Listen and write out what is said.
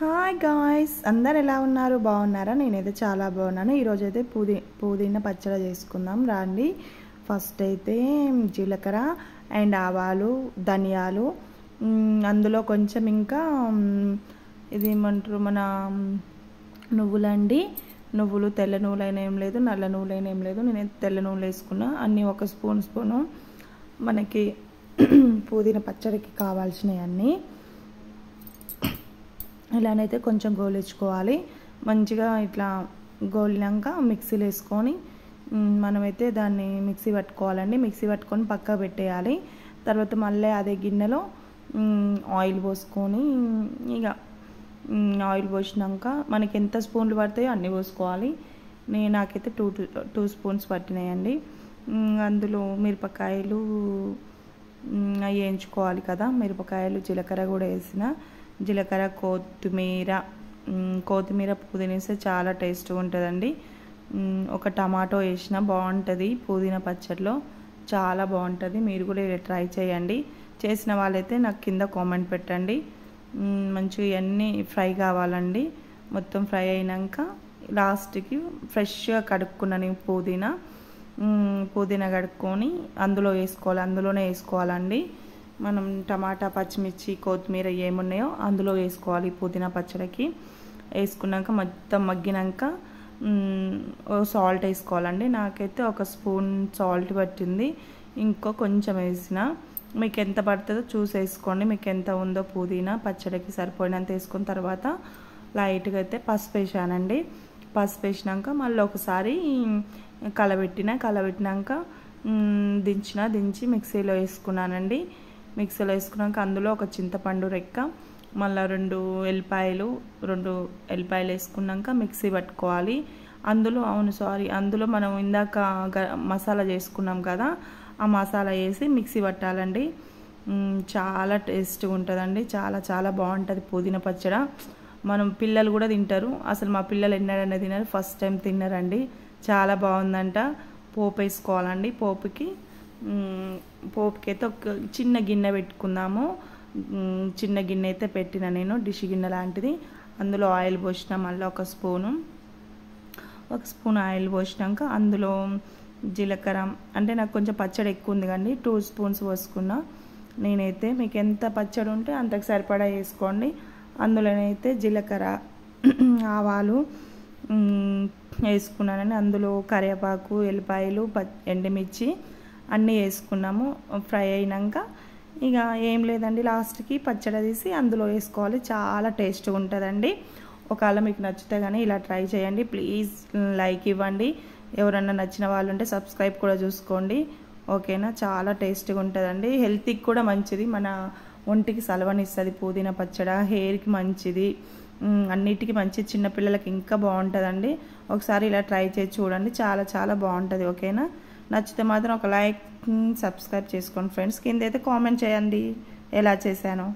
Hi guys, అందరు ఎలా ఉన్నారు? బాగున్నారా? నేనైతే చాలా బాగున్నాను. ఈరోజు అయితే పుదీనా పచ్చడి చేసుకుందాం రండి. ఫస్ట్ అయితే జీలకర్ర అండ్ ఆవాలు, ధనియాలు, అందులో కొంచెం ఇంకా ఇది ఏమంటారు మన నువ్వులండి. నువ్వులు తెల్ల నువ్వులైనా ఏం లేదు, నల్ల నువ్వులైనా ఏం లేదు. నేనైతే తెల్ల నువ్వులు వేసుకున్నా. అన్నీ ఒక స్పూను మనకి పుదీనా పచ్చడికి కావాల్సినవి అన్నీ ఇలానైతే కొంచెం గోలించుకోవాలి. మంచిగా ఇట్లా గోలినాక మిక్సీలో వేసుకొని మనమైతే దాన్ని మిక్సీ పట్టుకోవాలండి. మిక్సీ పట్టుకొని పక్కకు పెట్టేయాలి. తర్వాత మళ్ళీ అదే గిన్నెలో ఆయిల్ పోసుకొని ఆయిల్ పోసినాక మనకి ఎంత స్పూన్లు పడతాయో అన్నీ పోసుకోవాలి. నాకైతే టూ స్పూన్స్ పట్టినాయండి. అందులో మిరపకాయలు వేయించుకోవాలి కదా, మిరపకాయలు, జీలకర్ర కూడా వేసిన. జీలకర్ర, కొత్తిమీర పుదీనా వేస్తే చాలా టేస్ట్గా ఉంటుందండి. ఒక టమాటో వేసినా బాగుంటుంది పుదీనా పచ్చడిలో, చాలా బాగుంటుంది. మీరు కూడా ట్రై చేయండి. చేసిన వాళ్ళైతే నాకు కింద కామెంట్ పెట్టండి. మంచిగా ఇవన్నీ ఫ్రై కావాలండి. మొత్తం ఫ్రై అయినాక లాస్ట్కి ఫ్రెష్గా కడుక్కున్నాను పుదీనా కడుక్కొని అందులోనే వేసుకోవాలండి. మనం టమాటా, పచ్చిమిర్చి, కొత్తిమీర ఏమున్నాయో అందులో వేసుకోవాలి. పుదీనా పచ్చడికి వేసుకున్నాక మొత్తం మగ్గినాక సాల్ట్ వేసుకోవాలండి. నాకైతే ఒక స్పూన్ సాల్ట్ పట్టింది. ఇంకో కొంచెం వేసిన. మీకు ఎంత పడుతుందో చూసి వేసుకోండి. మీకు ఎంత ఉందో పుదీనా పచ్చడికి సరిపోయినంత వేసుకున్న తర్వాత లైట్గా అయితే పసుపు వేసానండి. పసుపు వేసినాక మళ్ళీ ఒకసారి కలబెట్టినాక దించి మిక్సీలో వేసుకున్నానండి. మిక్సీలో వేసుకున్నాక అందులో ఒక చింతపండు రెక్క, మళ్ళీ రెండు ఎల్లిపాయలు వేసుకున్నాక మిక్సీ పట్టుకోవాలి. అందులో మనం ఇందాక మసాలా చేసుకున్నాం కదా, ఆ మసాలా వేసి మిక్సీ పట్టాలండి. చాలా టేస్ట్గా ఉంటుందండి. చాలా చాలా బాగుంటుంది పుదీనా పచ్చడి. మనం పిల్లలు కూడా తింటారు. అసలు మా పిల్లలు ఎన్నడన్నా తినరు, ఫస్ట్ టైం తిన్నారండి. చాలా బాగుందంట. పోపు వేసుకోవాలండి. పోపుకి అయితే ఒక చిన్న గిన్నె పెట్టుకుందాము. చిన్న గిన్నె అయితే పెట్టిన నేను, డిష్ గిన్నె లాంటిది. అందులో ఆయిల్ పోసిన, మళ్ళీ ఒక స్పూన్ ఆయిల్ పోసినాక అందులో జీలకర్ర, అంటే నాకు కొంచెం పచ్చడి ఎక్కువ ఉంది కానీ 2 స్పూన్స్ పోసుకున్నా. నేనైతే మీకు ఎంత పచ్చడి ఉంటే అంతకు సరిపడా వేసుకోండి. అందులోనైతే జీలకర్ర, ఆవాలు వేసుకున్నానని, అందులో కరివేపాకు, ఎల్లిపాయలు, ఎండుమిర్చి అన్నీ వేసుకున్నాము. ఫ్రై అయినాక ఇక ఏం లేదండి, లాస్ట్కి పచ్చడి తీసి అందులో వేసుకోవాలి. చాలా టేస్ట్గా ఉంటుందండి. ఒకవేళ మీకు నచ్చితే కానీ ఇలా ట్రై చేయండి. ప్లీజ్ లైక్ ఇవ్వండి. ఎవరన్నా నచ్చిన వాళ్ళు ఉంటే సబ్స్క్రైబ్ కూడా చూసుకోండి. ఓకేనా? చాలా టేస్ట్గా ఉంటుందండి. హెల్త్కి కూడా మంచిది, మన ఒంటికి సలవనిస్తుంది పుదీనా పచ్చడి. హెయిర్కి మంచిది, అన్నిటికీ మంచిది. చిన్నపిల్లలకి ఇంకా బాగుంటుందండి. ఒకసారి ఇలా ట్రై చేసి చూడండి. చాలా చాలా బాగుంటుంది. ఓకేనా? నచ్చితే మాత్రం ఒక లైక్, సబ్స్క్రైబ్ చేసుకోండి ఫ్రెండ్స్. కింద అయితే కామెంట్ చేయండి ఎలా చేశానో.